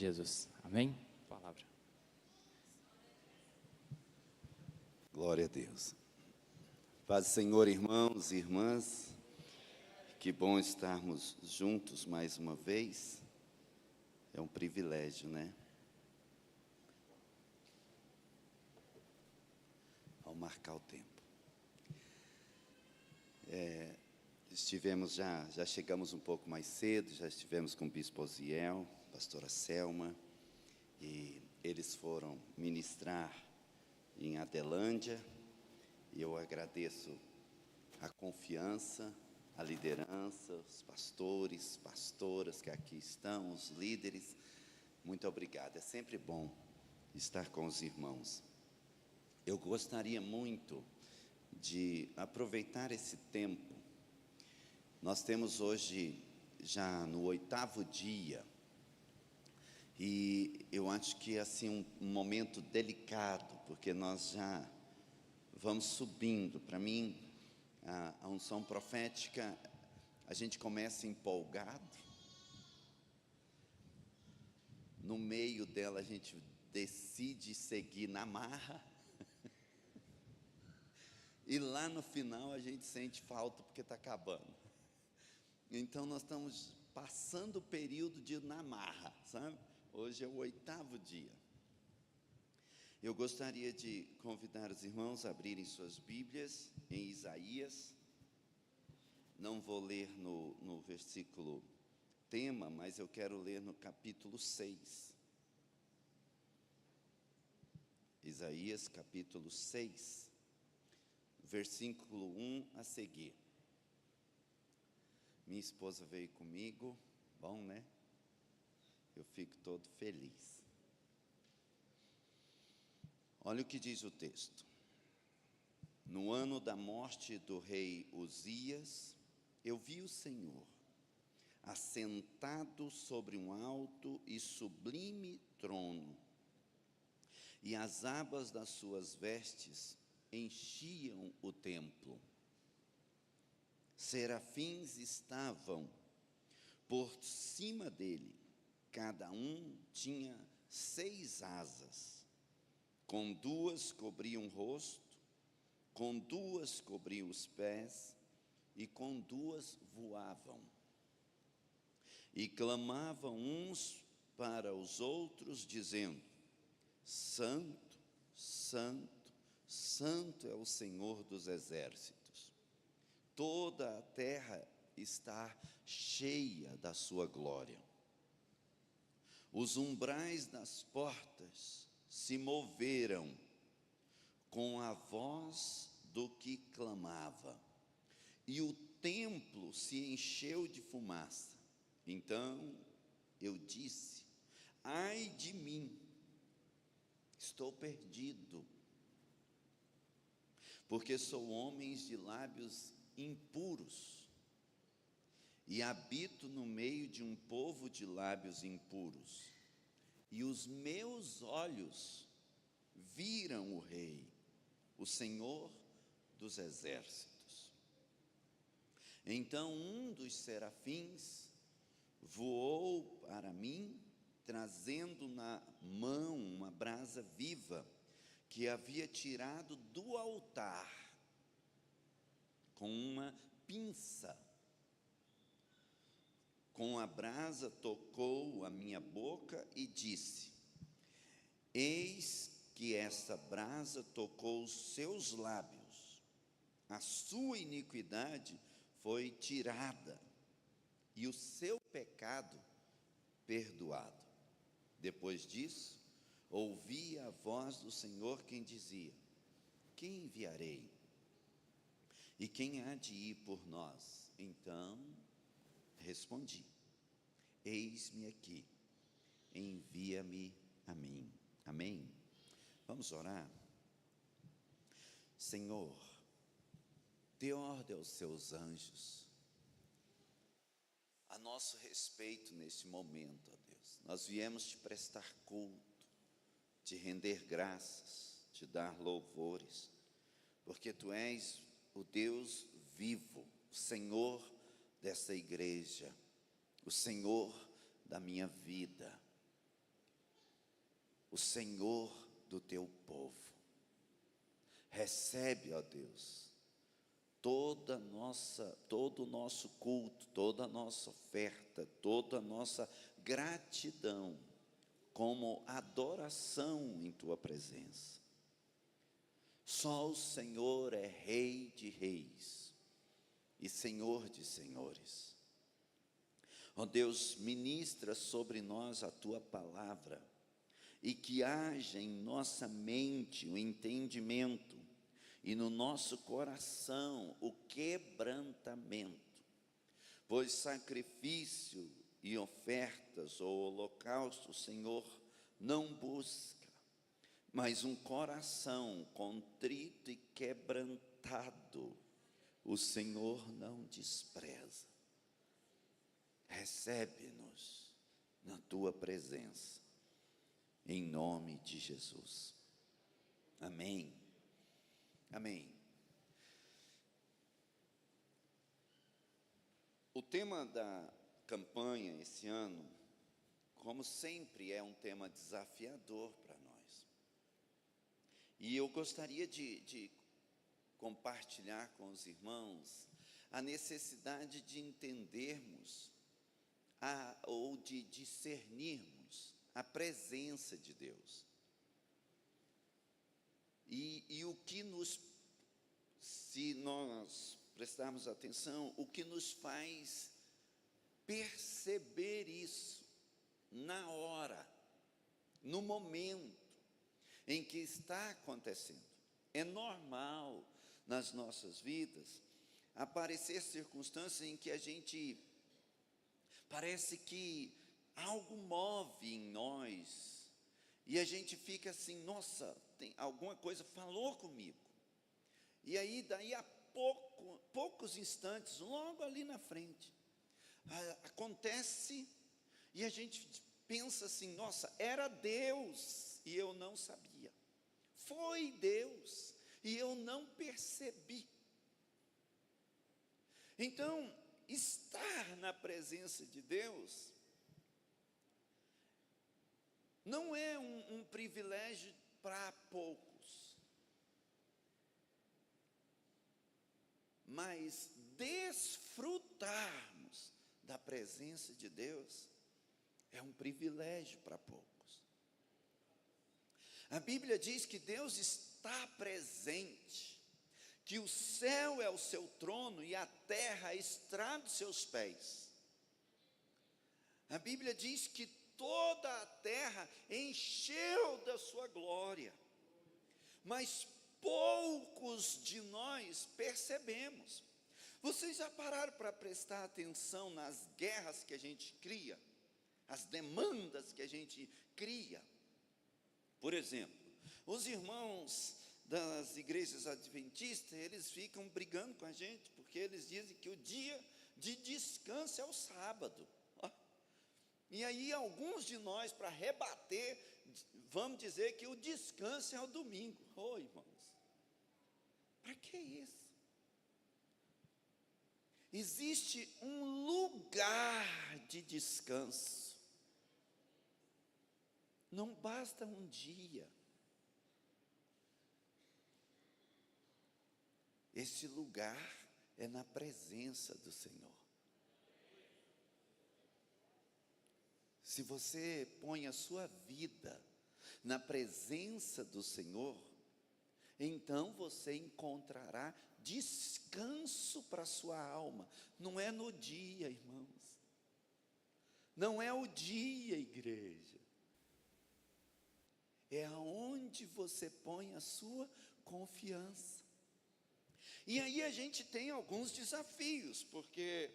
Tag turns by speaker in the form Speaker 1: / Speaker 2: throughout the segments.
Speaker 1: Jesus. Amém? Palavra.
Speaker 2: Glória a Deus. Paz do Senhor, irmãos e irmãs. Que bom estarmos juntos mais uma vez. É um privilégio, né? Ao marcar o tempo. Já chegamos um pouco mais cedo, já estivemos com o Bispo Osiel, pastora Selma, e eles foram ministrar em Adelândia, e eu agradeço a confiança, a liderança, os pastores, pastoras que aqui estão, os líderes. Muito obrigado, é sempre bom estar com os irmãos. Eu gostaria muito de aproveitar esse tempo. Nós temos hoje já no 8º dia, e eu acho que é assim um momento delicado, porque nós já vamos subindo. Para mim, a unção profética, a gente começa empolgado, no meio dela a gente decide seguir na marra, e lá no final a gente sente falta porque está acabando. Então nós estamos passando o período de na marra, sabe? Hoje é o 8º dia. Eu gostaria de convidar os irmãos a abrirem suas Bíblias em Isaías. Não vou ler no versículo tema, mas eu quero ler no capítulo 6. Isaías capítulo 6, versículo 1 a seguir. Minha esposa veio comigo, bom, né? Eu fico todo feliz. Olha o que diz o texto. No ano da morte do rei Uzias, eu vi o Senhor assentado sobre um alto e sublime trono, e as abas das suas vestes enchiam o templo. Serafins estavam por cima dele, cada um tinha 6 asas, com 2 cobriam o rosto, com 2 cobriam os pés, e com 2 voavam. E clamavam uns para os outros, dizendo: Santo, Santo, Santo é o Senhor dos exércitos. Toda a terra está cheia da sua glória. Os umbrais das portas se moveram com a voz do que clamava, e o templo se encheu de fumaça. Então eu disse: ai de mim, estou perdido, porque sou homem de lábios impuros, e habito no meio de um povo de lábios impuros, e os meus olhos viram o Rei, o Senhor dos exércitos. Então um dos serafins voou para mim, trazendo na mão uma brasa viva, que havia tirado do altar, com uma pinça. Com a brasa tocou a minha boca e disse: eis que esta brasa tocou os seus lábios, a sua iniquidade foi tirada, e o seu pecado perdoado. Depois disso, ouvi a voz do Senhor, quem dizia: quem enviarei? E quem há de ir por nós? Então respondi: eis-me aqui, envia-me a mim. Amém? Vamos orar? Senhor, dê ordem aos seus anjos a nosso respeito neste momento, ó Deus. Nós viemos te prestar culto, te render graças, te dar louvores, porque Tu és o Deus vivo, o Senhor dessa igreja, o Senhor da minha vida. o Senhor do teu povo. Recebe, ó Deus, todo o nosso culto, toda a nossa oferta, toda a nossa gratidão, como adoração em tua presença. Só o Senhor é Rei de reis e Senhor de senhores. Ó Deus, ministra sobre nós a tua palavra, e que haja em nossa mente o entendimento, e no nosso coração o quebrantamento, pois sacrifício e ofertas ou holocausto o Senhor não busca, mas um coração contrito e quebrantado o Senhor não despreza. Recebe-nos na tua presença, em nome de Jesus. Amém. Amém. O tema da campanha esse ano, como sempre, é um tema desafiador para nós. E eu gostaria de compartilhar com os irmãos a necessidade de entendermos ou de discernirmos a presença de Deus. E o que se nós prestarmos atenção, o que nos faz perceber isso na hora, no momento em que está acontecendo. É normal nas nossas vidas aparecer circunstâncias em que a gente parece que algo move em nós e a gente fica assim, nossa, tem alguma coisa falou comigo. E aí daí a poucos instantes, logo ali na frente, acontece e a gente pensa assim, nossa, era Deus e eu não sabia. Foi Deus e eu não percebi. Então, estar na presença de Deus não é um privilégio para poucos, mas desfrutarmos da presença de Deus é um privilégio para poucos. A Bíblia diz que Deus está presente, que o céu é o seu trono e a terra a estrada dos seus pés. A Bíblia diz que toda a terra encheu da sua glória, mas poucos de nós percebemos. Vocês já pararam para prestar atenção nas guerras que a gente cria, as demandas que a gente cria? Por exemplo, os irmãos das igrejas adventistas, eles ficam brigando com a gente, porque eles dizem que o dia de descanso é o sábado. E aí alguns de nós, para rebater, vamos dizer que o descanso é o domingo. Irmãos, para que isso? Existe um lugar de descanso. Não basta um dia. Esse lugar é na presença do Senhor. Se você põe a sua vida na presença do Senhor, então você encontrará descanso para a sua alma. Não é no dia, irmãos. Não é o dia, igreja. É aonde você põe a sua confiança. E aí a gente tem alguns desafios, porque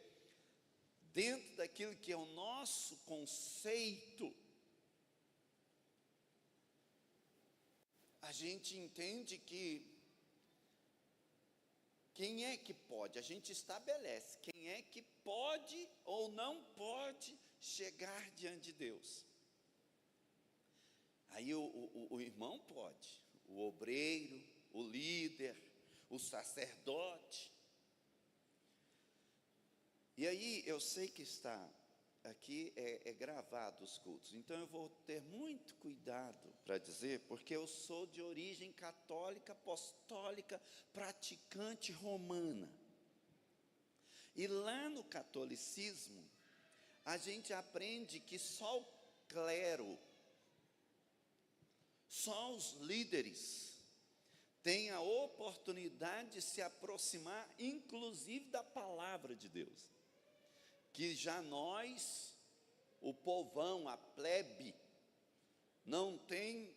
Speaker 2: dentro daquilo que é o nosso conceito, a gente entende que quem é que pode, a gente estabelece quem é que pode ou não pode chegar diante de Deus. Aí o irmão pode, o obreiro, o líder, o sacerdote. E aí eu sei que está aqui, é gravado os cultos, então eu vou ter muito cuidado para dizer, porque eu sou de origem católica, apostólica, praticante romana. E lá no catolicismo, a gente aprende que só o clero, só os líderes têm a oportunidade de se aproximar, inclusive da palavra de Deus. Que já nós, o povão, a plebe, não tem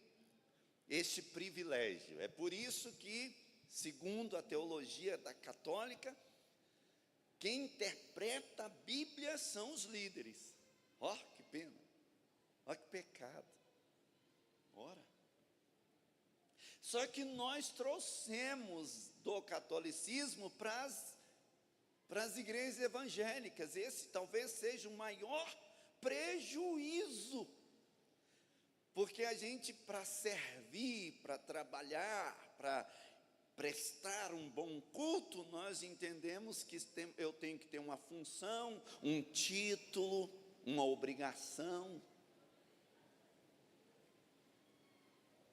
Speaker 2: este privilégio. É por isso que, segundo a teologia da católica, quem interpreta a Bíblia são os líderes. Ó, que pena, ó que pecado. Ora. Só que nós trouxemos do catolicismo para as igrejas evangélicas. Esse talvez seja o maior prejuízo. Porque a gente, para servir, para trabalhar, para prestar um bom culto, nós entendemos que eu tenho que ter uma função, um título, uma obrigação.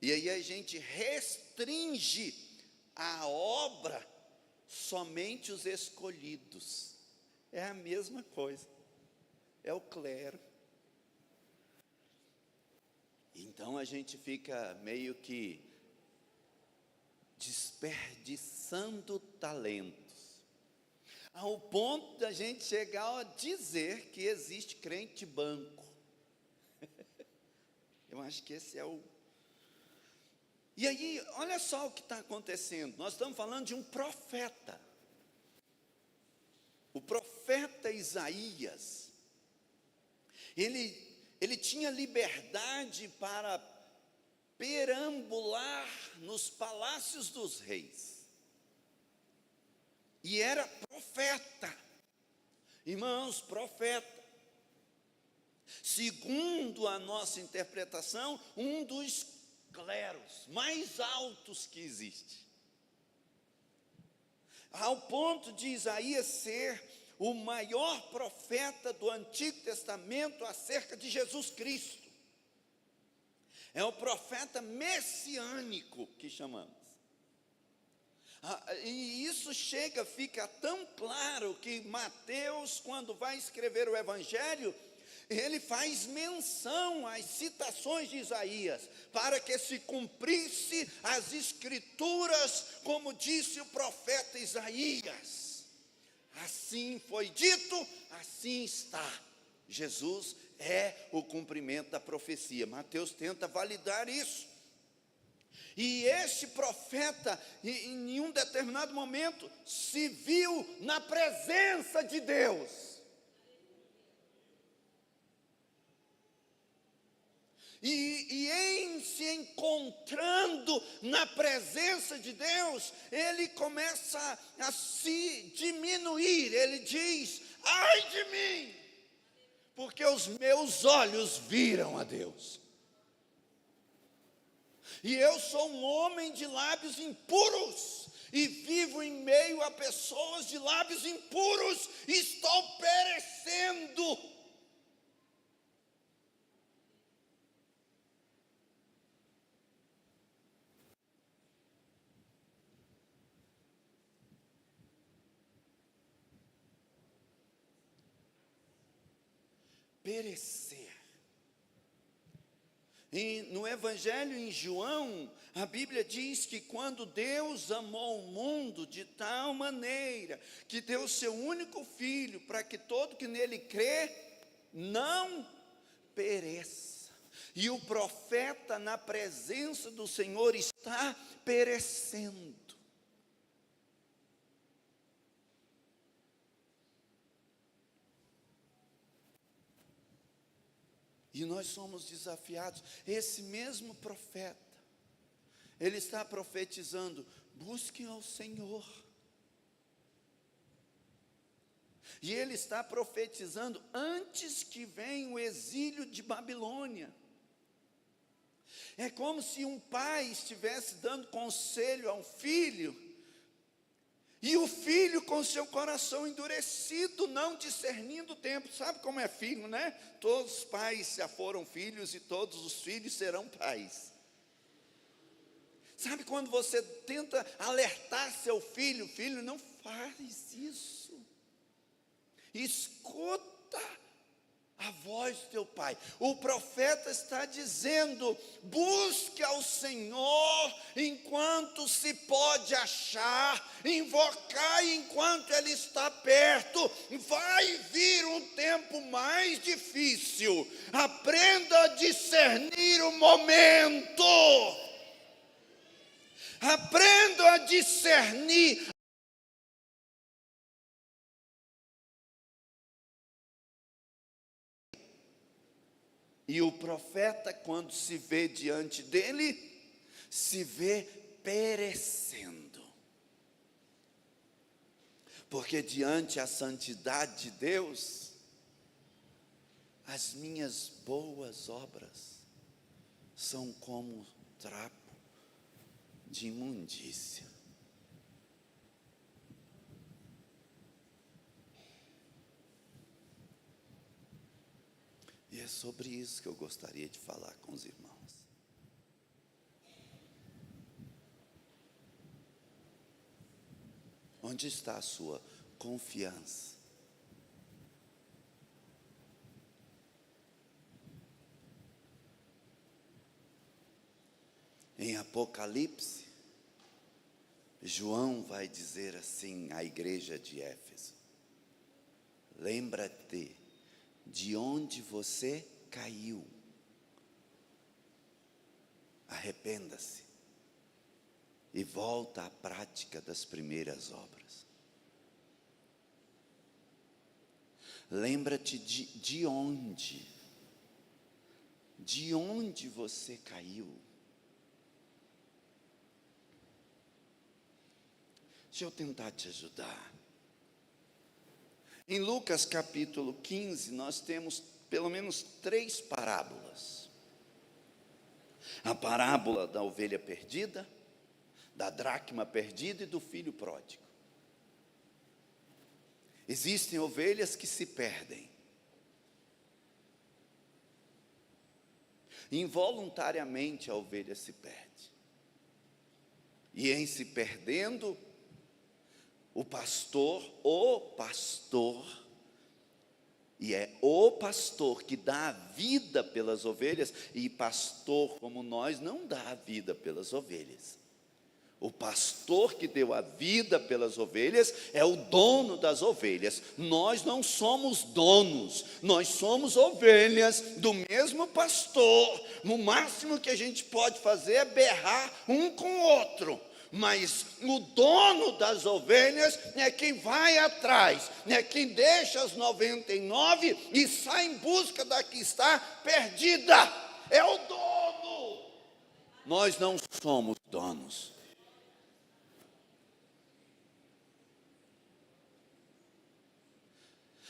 Speaker 2: E aí a gente restringe a obra somente os escolhidos. É a mesma coisa, é o clero. Então a gente fica meio que desperdiçando talentos, ao ponto da gente chegar a dizer que existe crente banco. Eu acho que esse é o... E aí, olha só o que está acontecendo. Nós estamos falando de um profeta. O profeta Isaías, ele tinha liberdade para perambular nos palácios dos reis. E era profeta. Irmãos, profeta. Segundo a nossa interpretação, um dos cleros mais altos que existe. Ao ponto de Isaías ser o maior profeta do Antigo Testamento acerca de Jesus Cristo. É o profeta messiânico que chamamos. E isso fica tão claro que Mateus, quando vai escrever o Evangelho, ele faz menção às citações de Isaías, para que se cumprisse as escrituras, como disse o profeta Isaías. Assim foi dito, assim está. Jesus é o cumprimento da profecia. Mateus tenta validar isso. E este profeta, em um determinado momento, se viu na presença de Deus. E em se encontrando na presença de Deus, ele começa a se diminuir. Ele diz: ai de mim, porque os meus olhos viram a Deus. E eu sou um homem de lábios impuros, e vivo em meio a pessoas de lábios impuros, e estou perecendo. Perecer. E no Evangelho em João, a Bíblia diz que quando Deus amou o mundo de tal maneira, que deu o seu único filho, para que todo que nele crê, não pereça. E o profeta na presença do Senhor está perecendo. E nós somos desafiados. Esse mesmo profeta, ele está profetizando: busquem ao Senhor. E ele está profetizando antes que venha o exílio de Babilônia. É como se um pai estivesse dando conselho ao filho, e o filho com seu coração endurecido, não discernindo o tempo. Sabe como é filho, né? Todos os pais já foram filhos e todos os filhos serão pais. Sabe quando você tenta alertar seu filho? Filho, não faz isso. Escuta a voz do teu pai. O profeta está dizendo: busque ao Senhor enquanto se pode achar, invocai enquanto Ele está perto. Vai vir um tempo mais difícil. Aprenda a discernir o momento. Aprenda a discernir. E o profeta, quando se vê diante dele, se vê perecendo. Porque diante a santidade de Deus, as minhas boas obras são como trapo de imundícia. E é sobre isso que eu gostaria de falar com os irmãos. Onde está a sua confiança? Em Apocalipse, João vai dizer assim à igreja de Éfeso: lembra-te de onde você caiu, arrependa-se e volta à prática das primeiras obras. Lembra-te de onde você caiu. Deixa eu tentar te ajudar. Em Lucas capítulo 15, nós temos pelo menos 3 parábolas. A parábola da ovelha perdida, da dracma perdida e do filho pródigo. Existem ovelhas que se perdem. Involuntariamente a ovelha se perde. E em se perdendo, o pastor, e é o pastor que dá a vida pelas ovelhas, e pastor como nós não dá a vida pelas ovelhas. O pastor que deu a vida pelas ovelhas é o dono das ovelhas. Nós não somos donos, nós somos ovelhas do mesmo pastor. No máximo que a gente pode fazer é berrar um com o outro. Mas o dono das ovelhas é quem vai atrás, é quem deixa as 99 e sai em busca da que está perdida. É o dono. Nós não somos donos.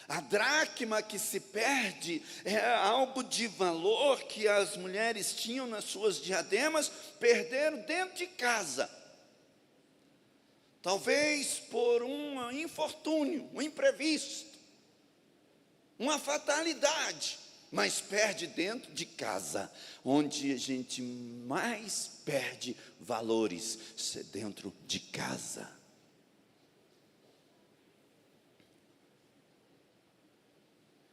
Speaker 2: A dracma que se perde é algo de valor que as mulheres tinham nas suas diademas, perderam dentro de casa. Talvez por um infortúnio, um imprevisto, uma fatalidade, mas perde dentro de casa. Onde a gente mais perde valores, é dentro de casa.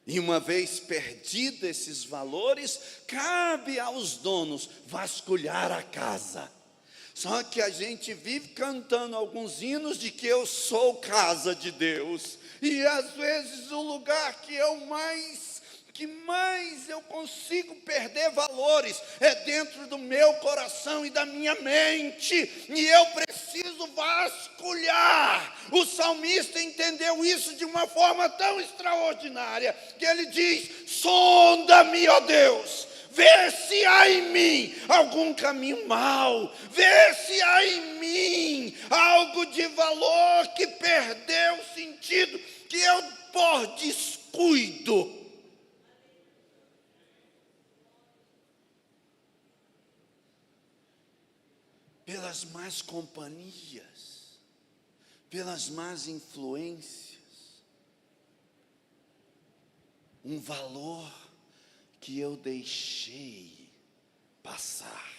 Speaker 2: E uma vez perdidos esses valores, cabe aos donos vasculhar a casa. Só que a gente vive cantando alguns hinos de que eu sou casa de Deus. E às vezes o lugar que mais eu consigo perder valores é dentro do meu coração e da minha mente. E eu preciso vasculhar. O salmista entendeu isso de uma forma tão extraordinária que ele diz: sonda-me, ó Deus, vê se há em mim algum caminho mau, vê se há em mim algo de valor que perdeu o sentido, que eu por descuido, pelas más companhias, pelas más influências, um valor que eu deixei passar.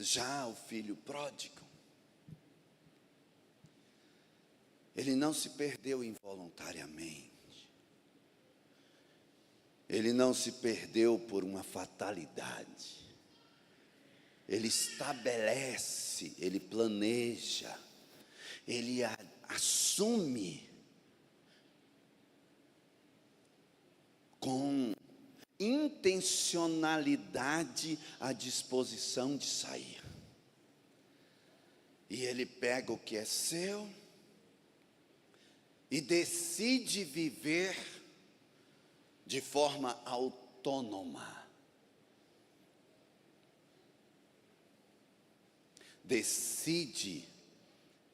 Speaker 2: Já o filho pródigo, ele não se perdeu involuntariamente. Ele não se perdeu por uma fatalidade. Ele estabelece, ele planeja, ele assume com intencionalidade a disposição de sair. E ele pega o que é seu e decide viver de forma autônoma. Decide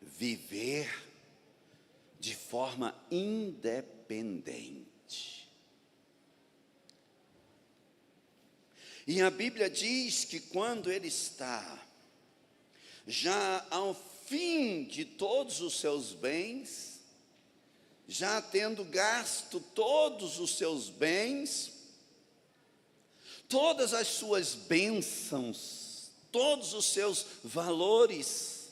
Speaker 2: viver de forma independente. E a Bíblia diz que quando ele está já ao fim de todos os seus bens, já tendo gasto todos os seus bens, todas as suas bênçãos, todos os seus valores,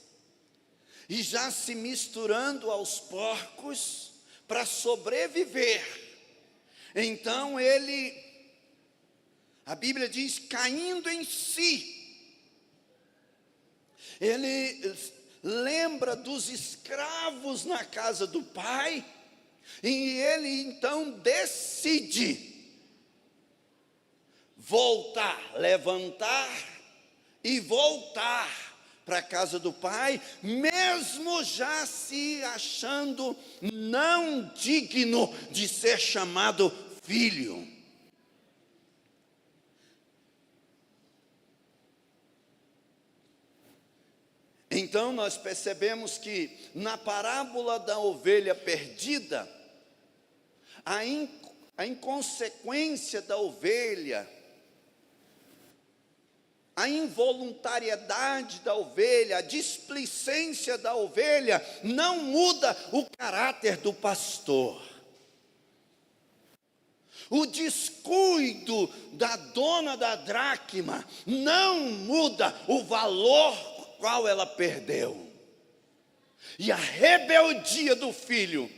Speaker 2: e já se misturando aos porcos para sobreviver. Então a Bíblia diz, caindo em si, ele lembra dos escravos na casa do pai, e ele então decide levantar e voltar para a casa do pai, mesmo já se achando não digno de ser chamado filho. Então nós percebemos que na parábola da ovelha perdida, a inconsequência da ovelha, a involuntariedade da ovelha, a displicência da ovelha, não muda o caráter do pastor. O descuido da dona da dracma não muda o valor qual ela perdeu. E a rebeldia do filho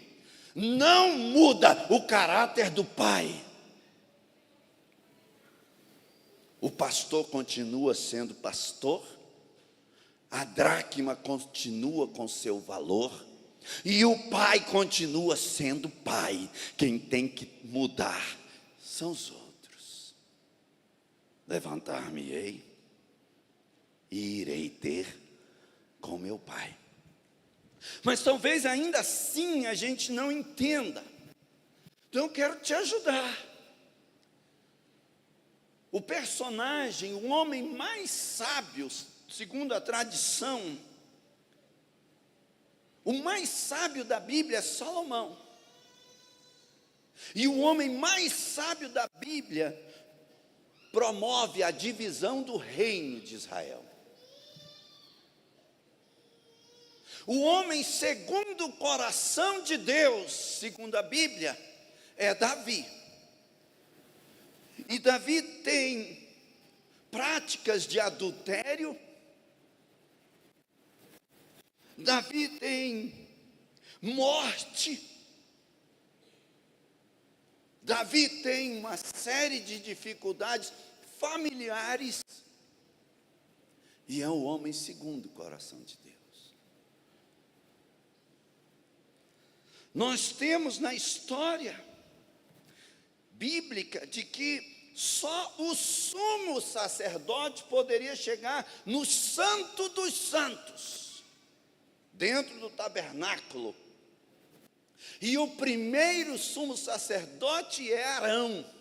Speaker 2: não muda o caráter do pai. O pastor continua sendo pastor, a dracma continua com seu valor, e o pai continua sendo pai. Quem tem que mudar são os outros. Levantar-me-ei e irei ter com meu pai. Mas talvez ainda assim a gente não entenda. Então eu quero te ajudar. O personagem, o homem mais sábio, segundo a tradição, o mais sábio da Bíblia é Salomão. E o homem mais sábio da Bíblia promove a divisão do reino de Israel. O homem segundo o coração de Deus, segundo a Bíblia, é Davi. E Davi tem práticas de adultério. Davi tem morte. Davi tem uma série de dificuldades familiares. E é o homem segundo o coração de Deus. Nós temos na história bíblica de que só o sumo sacerdote poderia chegar no Santo dos Santos, dentro do tabernáculo. E o primeiro sumo sacerdote é Arão.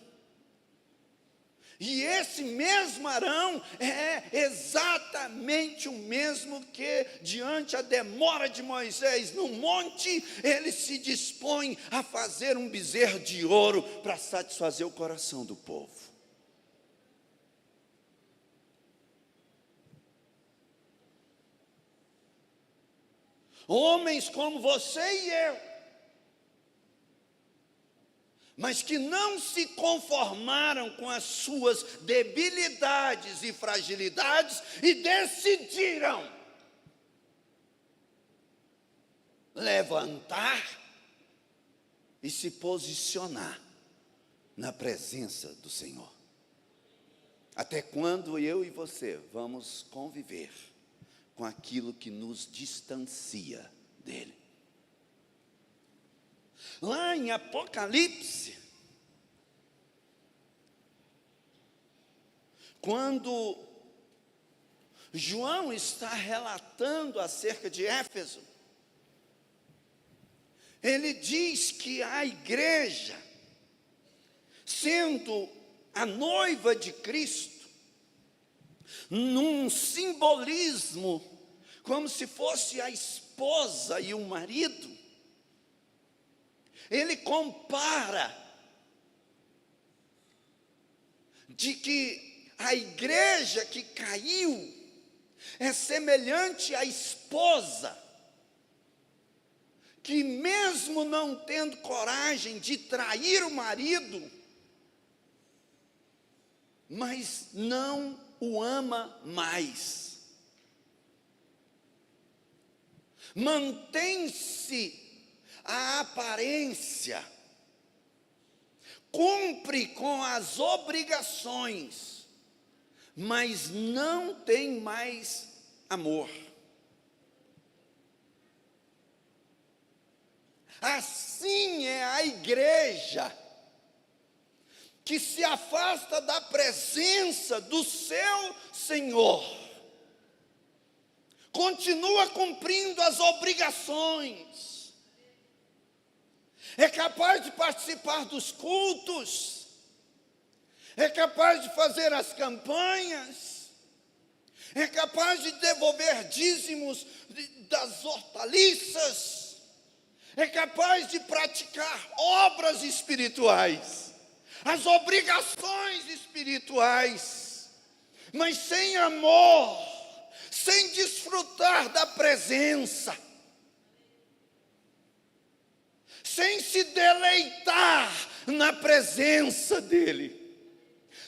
Speaker 2: E esse mesmo Arão é exatamente o mesmo que, diante a demora de Moisés no monte, ele se dispõe a fazer um bezerro de ouro para satisfazer o coração do povo. Homens como você e eu, mas que não se conformaram com as suas debilidades e fragilidades e decidiram levantar e se posicionar na presença do Senhor. Até quando eu e você vamos conviver com aquilo que nos distancia dele? Lá em Apocalipse, quando João está relatando acerca de Éfeso, ele diz que a igreja, sendo a noiva de Cristo, num simbolismo, como se fosse a esposa e o marido, ele compara de que a igreja que caiu é semelhante à esposa, que mesmo não tendo coragem de trair o marido, mas não o ama mais. Mantém-se a aparência, cumpre com as obrigações, mas não tem mais amor. Assim é a igreja que se afasta da presença do seu Senhor, continua cumprindo as obrigações, é capaz de participar dos cultos, é capaz de fazer as campanhas, é capaz de devolver dízimos das hortaliças, é capaz de praticar obras espirituais, as obrigações espirituais, mas sem amor, sem desfrutar da presença, sem se deleitar na presença dele,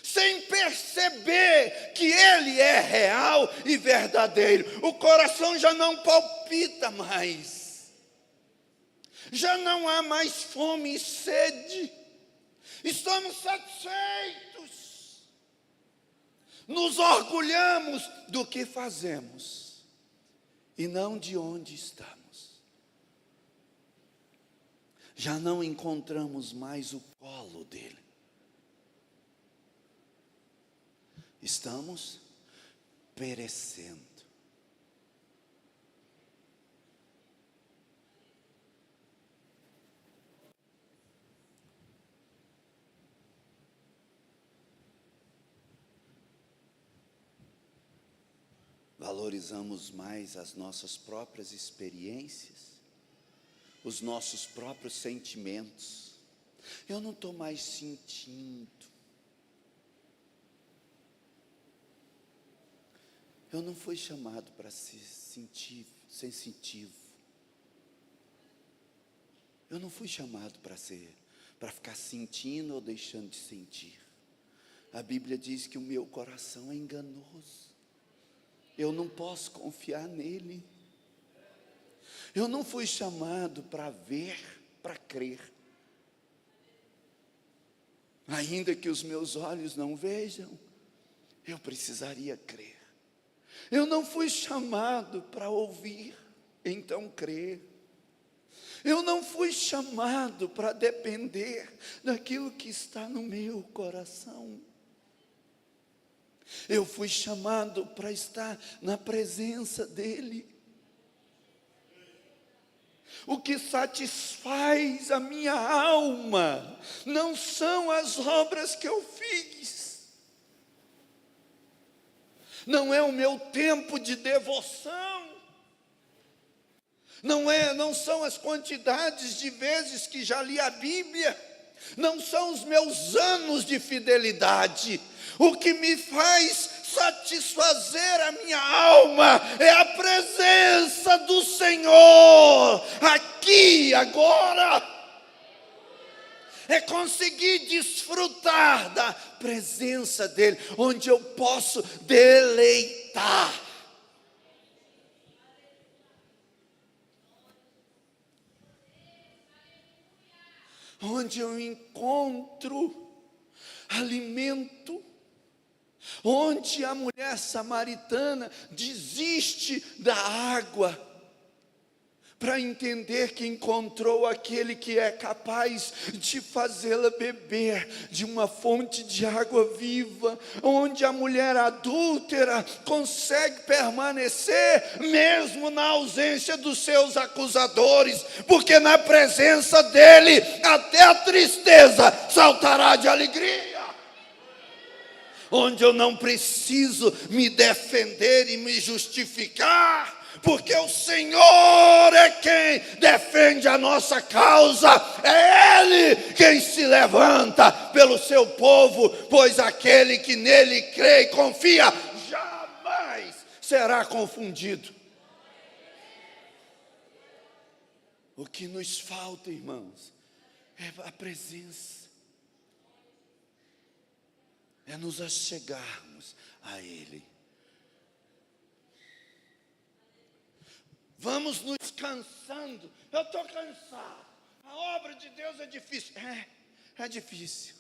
Speaker 2: sem perceber que ele é real e verdadeiro. O coração já não palpita mais, já não há mais fome e sede, estamos satisfeitos, nos orgulhamos do que fazemos e não de onde estamos. Já não encontramos mais o colo dele. Estamos perecendo. Valorizamos mais as nossas próprias experiências, os nossos próprios sentimentos. Eu não estou mais sentindo. Eu não fui chamado para ser sensitivo. Eu não fui chamado para ficar sentindo ou deixando de sentir. A Bíblia diz que o meu coração é enganoso. Eu não posso confiar nele. Eu não fui chamado para ver, para crer. Ainda que os meus olhos não vejam, eu precisaria crer. Eu não fui chamado para ouvir, então crer. Eu não fui chamado para depender daquilo que está no meu coração. Eu fui chamado para estar na presença dele. O que satisfaz a minha alma não são as obras que eu fiz, não é o meu tempo de devoção, não são as quantidades de vezes que já li a Bíblia, não são os meus anos de fidelidade. O que me faz satisfazer a minha alma é a presença do Senhor, aqui, agora. é conseguir desfrutar da presença dEle, onde eu posso deleitar. Onde eu encontro alimento, onde a mulher samaritana desiste da água, para entender que encontrou aquele que é capaz de fazê-la beber de uma fonte de água viva, onde a mulher adúltera consegue permanecer mesmo na ausência dos seus acusadores, porque na presença dele até a tristeza saltará de alegria. Onde eu não preciso me defender e me justificar, porque o Senhor é quem defende a nossa causa, é Ele quem se levanta pelo seu povo, pois aquele que nele crê e confia, jamais será confundido. O que nos falta, irmãos, é a presença, é nos achegarmos a Ele. Vamos nos cansando. Eu estou cansado. A obra de Deus é difícil. É difícil.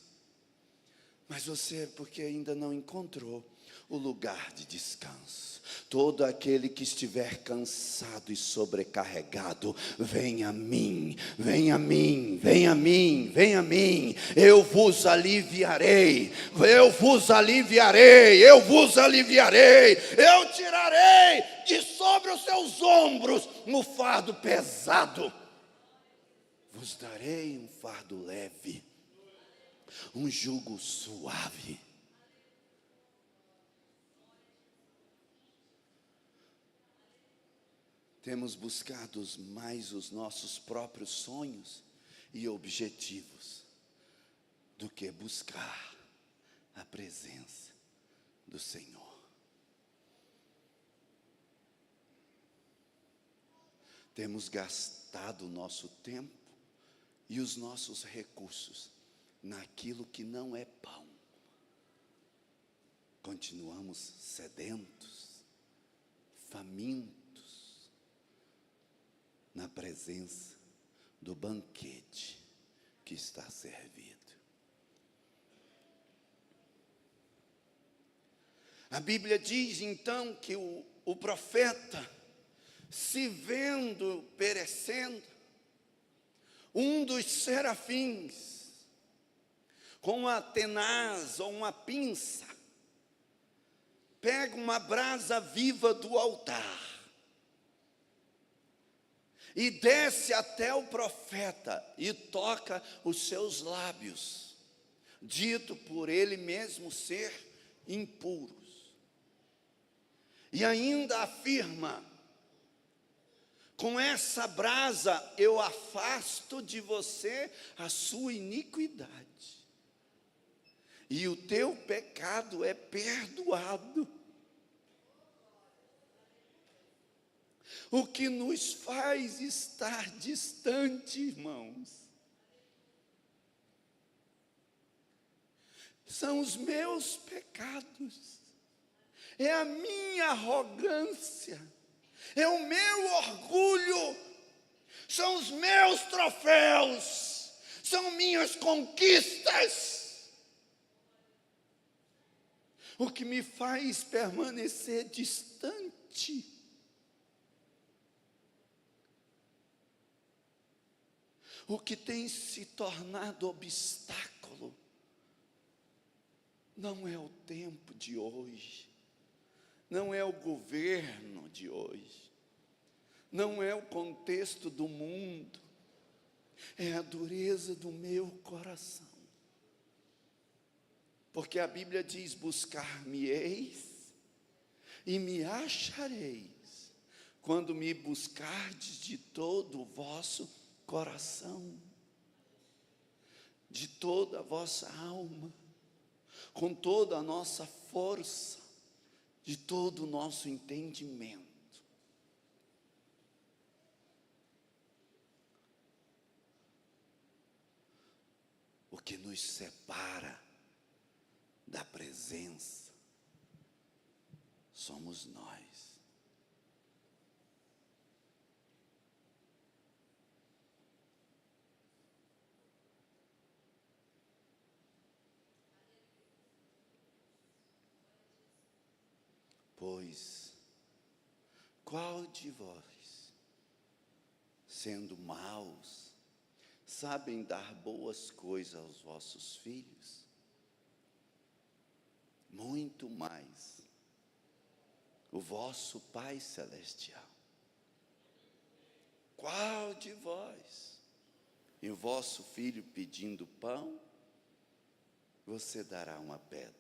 Speaker 2: Mas você, porque ainda não encontrou o lugar de descanso. Todo aquele que estiver cansado e sobrecarregado, vem a mim, vem a mim, vem a mim, vem a mim. Eu vos aliviarei, eu vos aliviarei, eu vos aliviarei. Eu tirarei de sobre os seus ombros um fardo pesado. Vos darei um fardo leve, um jugo suave. Temos buscado mais os nossos próprios sonhos e objetivos do que buscar a presença do Senhor. Temos gastado o nosso tempo e os nossos recursos naquilo que não é pão. Continuamos sedentos, famintos, na presença do banquete que está servido. A Bíblia diz então que o profeta, se vendo perecendo, um dos serafins, com uma tenaz ou uma pinça, pega uma brasa viva do altar e desce até o profeta e toca os seus lábios, dito por ele mesmo ser impuros. E ainda afirma: com essa brasa eu afasto de você a sua iniquidade, e o teu pecado é perdoado. O que nos faz estar distante, irmãos, são os meus pecados, é a minha arrogância, é o meu orgulho, são os meus troféus, são minhas conquistas, o que me faz permanecer distante. O que tem se tornado obstáculo não é o tempo de hoje, não é o governo de hoje, não é o contexto do mundo, é a dureza do meu coração. Porque a Bíblia diz: buscar-me-eis e me achareis, quando me buscardes de todo o vosso coração, de toda a vossa alma, com toda a nossa força, de todo o nosso entendimento. o que nos separa da presença somos nós. Pois, qual de vós, sendo maus, sabem dar boas coisas aos vossos filhos? Muito mais o vosso Pai Celestial. Qual de vós, e o vosso filho pedindo pão, você dará uma pedra?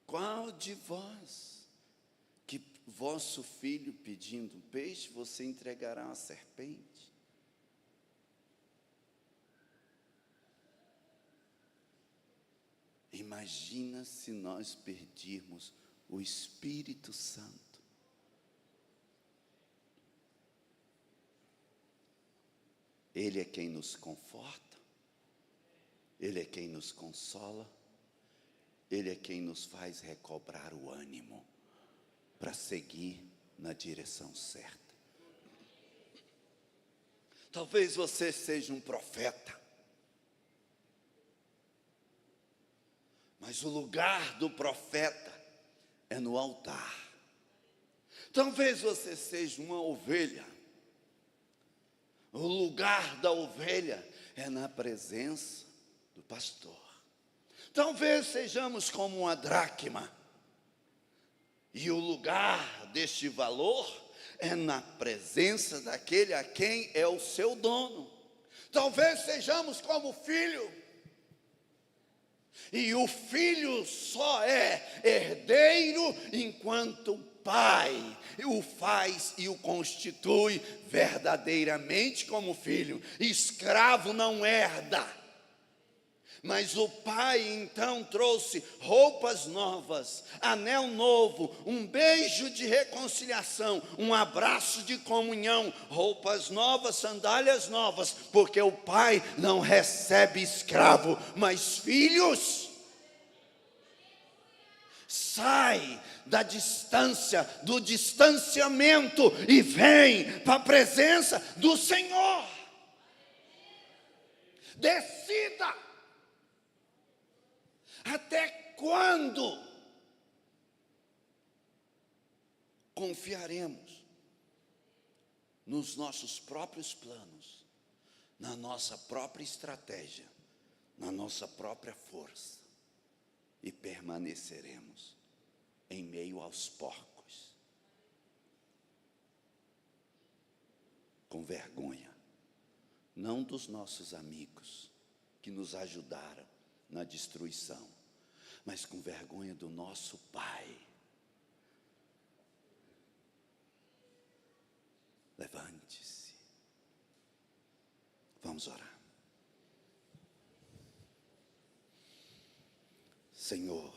Speaker 2: Qual de vós, que vosso filho pedindo um peixe, você entregará uma serpente? Imagina se nós perdirmos o Espírito Santo. Ele é quem nos conforta, Ele é quem nos consola, Ele é quem nos faz recobrar o ânimo para seguir na direção certa. Talvez você seja um profeta, mas o lugar do profeta é no altar. Talvez você seja uma ovelha, o lugar da ovelha é na presença do pastor. Talvez sejamos como uma dracma, e o lugar deste valor é na presença daquele a quem é o seu dono. Talvez sejamos como filho, e o filho só é herdeiro enquanto o pai o faz e o constitui verdadeiramente como filho. Escravo não herda. Mas o pai então trouxe roupas novas, anel novo, um beijo de reconciliação, um abraço de comunhão, roupas novas, sandálias novas, porque o pai não recebe escravo, mas filhos. Sai da distância, do distanciamento e vem para a presença do Senhor. Decida. Até quando confiaremos nos nossos próprios planos, na nossa própria estratégia, na nossa própria força, e permaneceremos em meio aos porcos, com vergonha, não dos nossos amigos que nos ajudaram na destruição, mas com vergonha do nosso Pai. Levante-se, vamos orar. Senhor,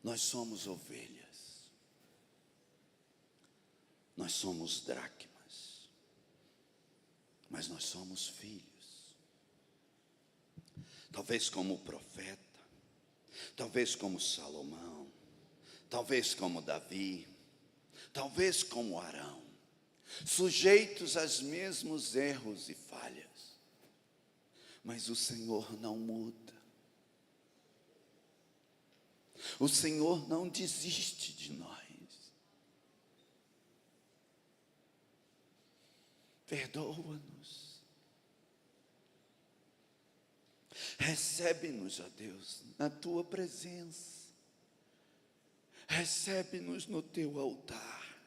Speaker 2: nós somos ovelhas, nós somos dracmas, mas nós somos filhos. Talvez como o profeta, talvez como Salomão, talvez como Davi, talvez como Arão, sujeitos aos mesmos erros e falhas, mas o Senhor não muda, o Senhor não desiste de nós. Perdoa-nos. Recebe-nos, ó Deus, na Tua presença. Recebe-nos no Teu altar.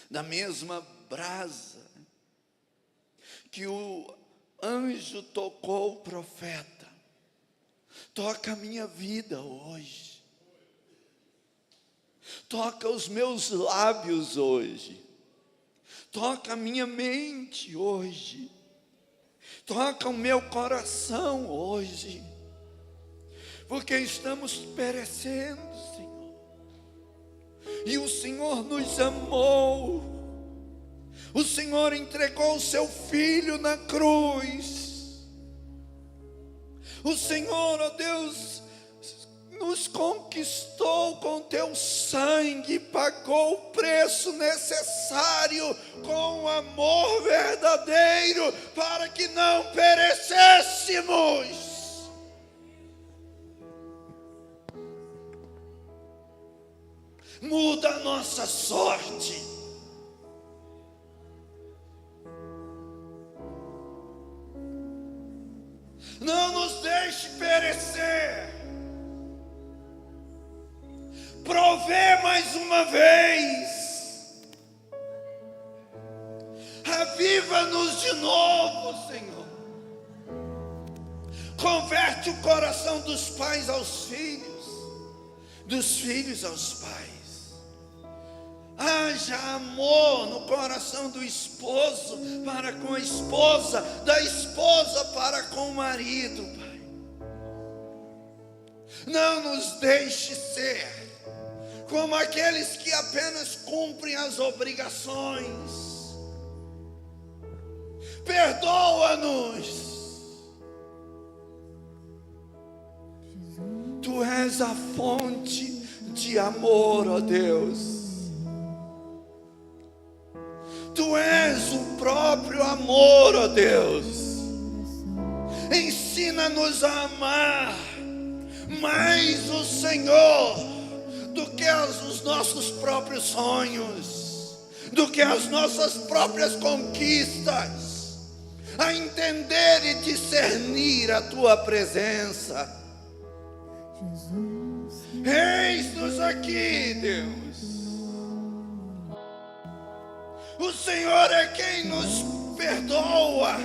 Speaker 2: Da mesma brasa que o anjo tocou o profeta, toca a minha vida hoje. Toca os meus lábios hoje. Toca a minha mente hoje. Toca o meu coração hoje, porque estamos perecendo, Senhor, e o Senhor nos amou,
Speaker 3: O Senhor entregou o seu Filho na cruz. O Senhor, ó Deus, nos conquistou com teu sangue, pagou o preço necessário com amor verdadeiro, para que não perecêssemos. Muda a nossa sorte. Não nos deixe perecer. Provê mais uma vez. Aviva-nos de novo, Senhor. Converte o coração dos pais aos filhos, dos filhos aos pais. Haja amor no coração do esposo para com a esposa, da esposa para com o marido, Pai. Não nos deixe ser como aqueles que apenas cumprem as obrigações. Perdoa-nos. Tu és a fonte de amor, ó Deus. Tu és o próprio amor, ó Deus. Ensina-nos a amar mais o Senhor do que os nossos próprios sonhos, do que as nossas próprias conquistas, a entender e discernir a Tua presença. Eis-nos aqui, Deus. O Senhor é quem nos perdoa.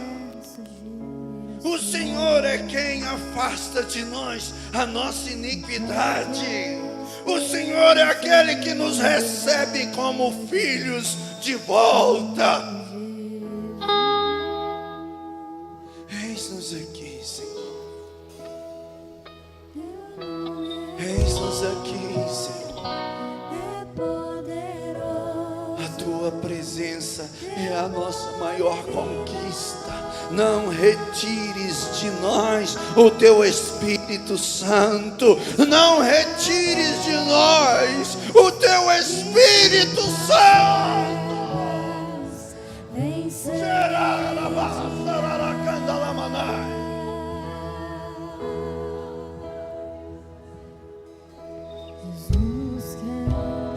Speaker 3: O Senhor é quem afasta de nós a nossa iniquidade. O Senhor é aquele que nos recebe como filhos de volta. Eis-nos aqui, Senhor. Eis-nos aqui, Senhor. Tua presença é a nossa maior conquista. Não retires de nós o Teu Espírito Santo. Não retires de nós o Teu Espírito Santo.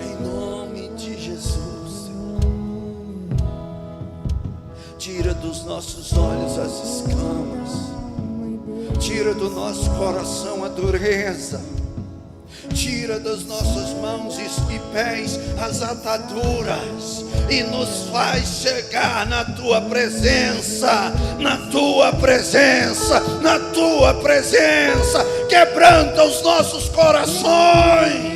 Speaker 3: Em nome de Jesus. Tira dos nossos olhos as escamas. Tira do nosso coração a dureza. Tira das nossas mãos e pés as ataduras. E nos faz chegar na Tua presença. Na Tua presença. Na Tua presença. Quebranta os nossos corações.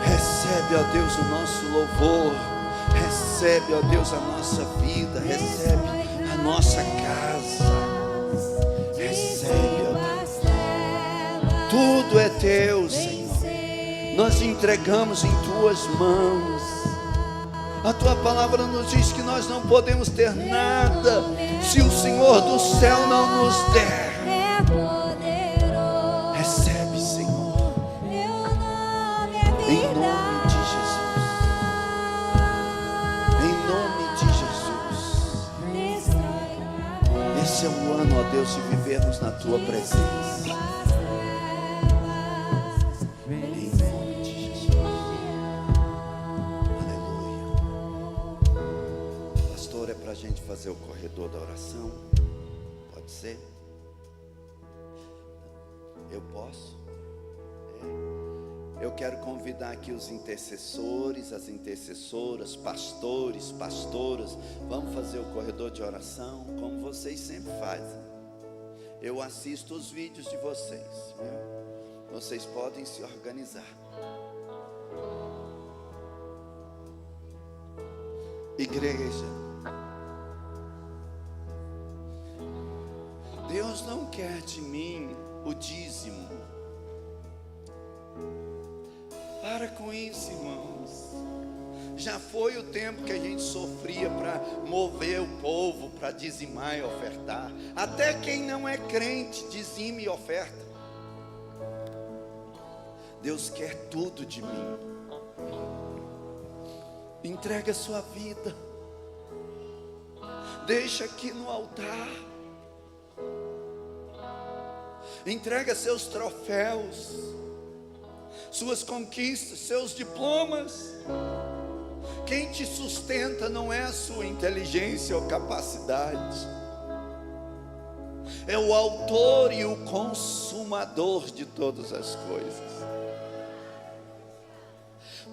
Speaker 3: Recebe, ó Deus, o nosso louvor. Recebe, ó Deus, a nossa vida. Recebe a nossa casa. Recebe, ó Deus. Tudo é Teu, Senhor. Nós entregamos em Tuas mãos. A Tua palavra nos diz que nós não podemos ter nada se o Senhor do céu não nos der. Recebe, Senhor. Em nome de Jesus. Em nome de Jesus. Esse é o ano, ó Deus, de vivermos na Tua presença. Em nome de Jesus. Aleluia. Pastor, é para a gente fazer o corredor da oração? Pode ser? Eu posso? Eu quero convidar aqui os intercessores, as intercessoras, pastores, pastoras. Vamos fazer o corredor de oração como vocês sempre fazem. Eu assisto os vídeos de vocês, viu? Vocês podem se organizar. Igreja, Deus não quer de mim o dízimo. Para com isso, irmãos. Já foi o tempo que a gente sofria para mover o povo, para dizimar e ofertar. Até quem não é crente, dizime e oferta. Deus quer tudo de mim. Entrega a sua vida. Deixa aqui no altar. Entrega seus troféus, suas conquistas, seus diplomas. Quem te sustenta não é a sua inteligência ou capacidade, é o autor e o consumador de todas as coisas.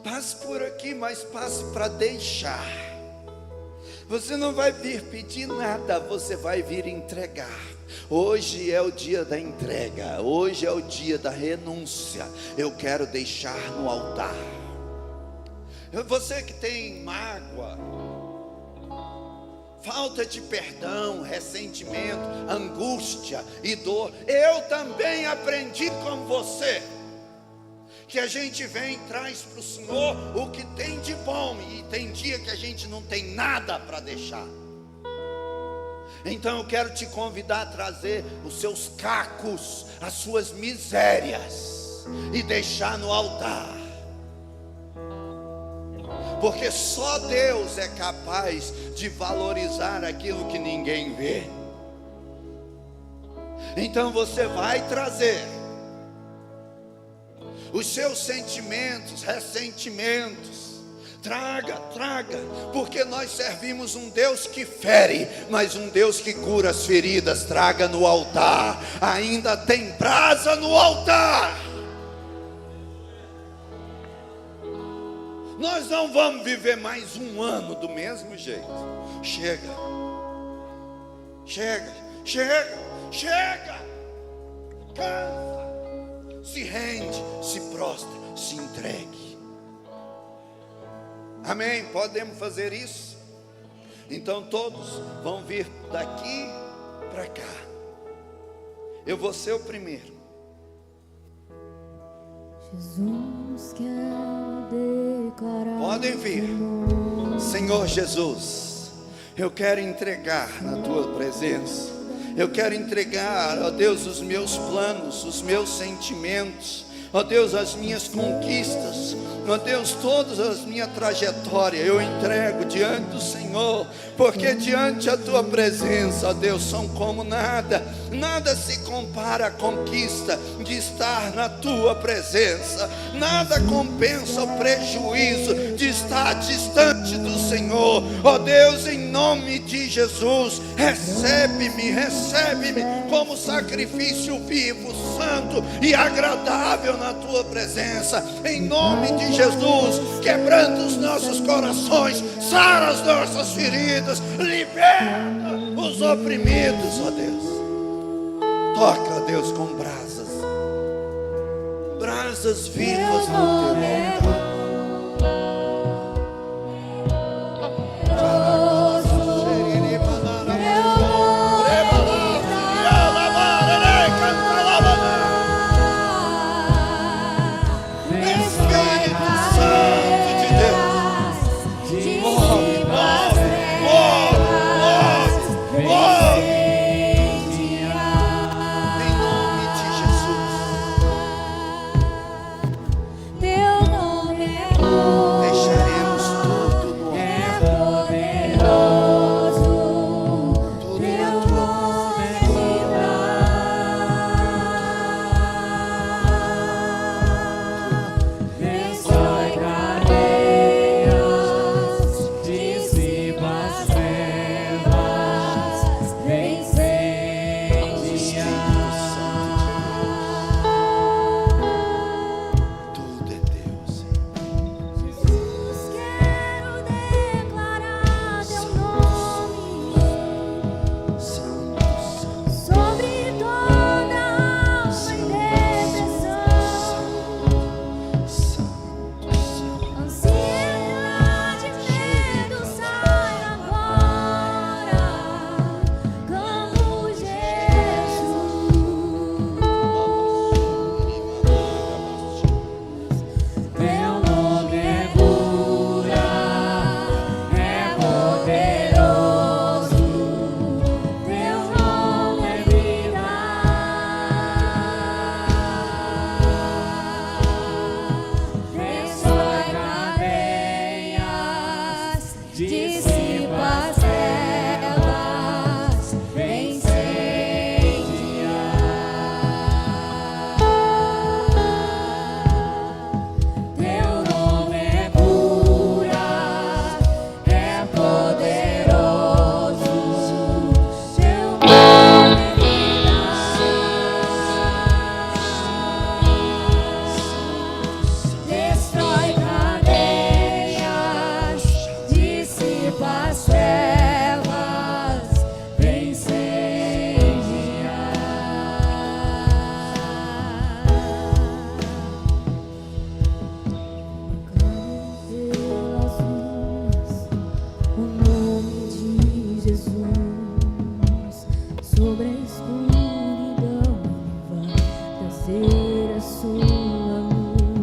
Speaker 3: Passe por aqui, mas passe para deixar. Você não vai vir pedir nada, você vai vir entregar. Hoje é o dia da entrega, hoje é o dia da renúncia. Eu quero deixar no altar. Você que tem mágoa, falta de perdão, ressentimento, angústia e dor, eu também aprendi com você, que a gente vem e traz para o Senhor o que tem de bom, e tem dia que a gente não tem nada para deixar. Então eu quero te convidar a trazer os seus cacos, as suas misérias, e deixar no altar. Porque só Deus é capaz de valorizar aquilo que ninguém vê. Então você vai trazer os seus sentimentos, ressentimentos. Traga, porque nós servimos um Deus que fere, mas um Deus que cura as feridas. Traga no altar, ainda tem brasa no altar. Nós não vamos viver mais um ano do mesmo jeito. Chega. Cansa. Se rende, se prostra, se entregue. Amém? Podemos fazer isso? Então todos vão vir daqui para cá. Eu vou ser o primeiro.
Speaker 4: Jesus quer declarar.
Speaker 3: Podem vir. Senhor Jesus, eu quero entregar na tua presença. Eu quero entregar, ó Deus, os meus planos, os meus sentimentos, ó Deus, as minhas conquistas, ó Deus, toda a minha trajetória, eu entrego diante do Senhor, porque diante da tua presença, ó Deus, são como nada, nada se compara à conquista de estar na tua presença, nada compensa o prejuízo de estar distante do Senhor. Ó Deus, em nome de Jesus, recebe-me como sacrifício vivo, santo e agradável na tua presença, em nome de Jesus. Quebranta os nossos corações, sara as nossas feridas, liberta os oprimidos, ó Deus. Toca, ó Deus, com brasas vivas no teu altar.
Speaker 4: Teu nome a sua luz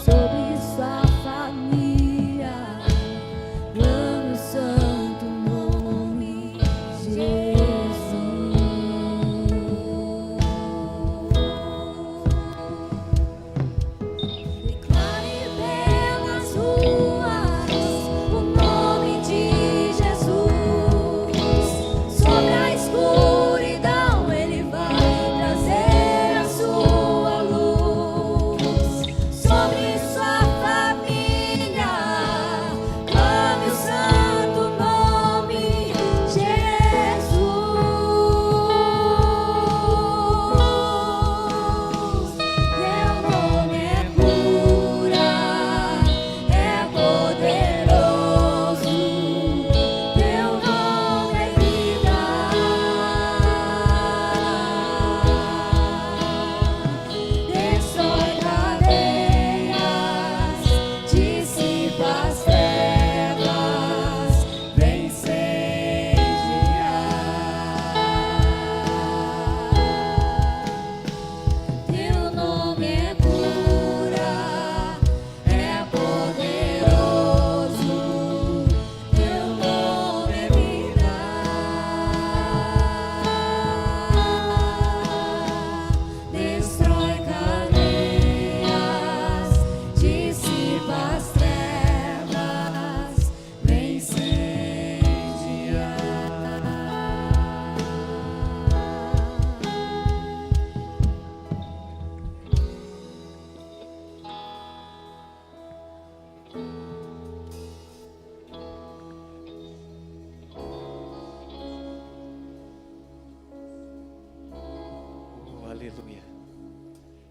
Speaker 4: sobre sua família. Clame o santo nome de Jesus. Declare pelas ruas o nome de Jesus. Sobre a escuridão Ele vai trazer a sua luz. Sobre sua família, clame o santo nome Jesus. Teu nome é cura, é poderoso. Teu nome é vida. Destrói cadeias, dissipa as trevas, vem incendiar. Teu nome é cura, é poderoso. Teu nome é vida. Destrói cadeias, dissipa as trevas, vem incendiar.
Speaker 1: Aleluia.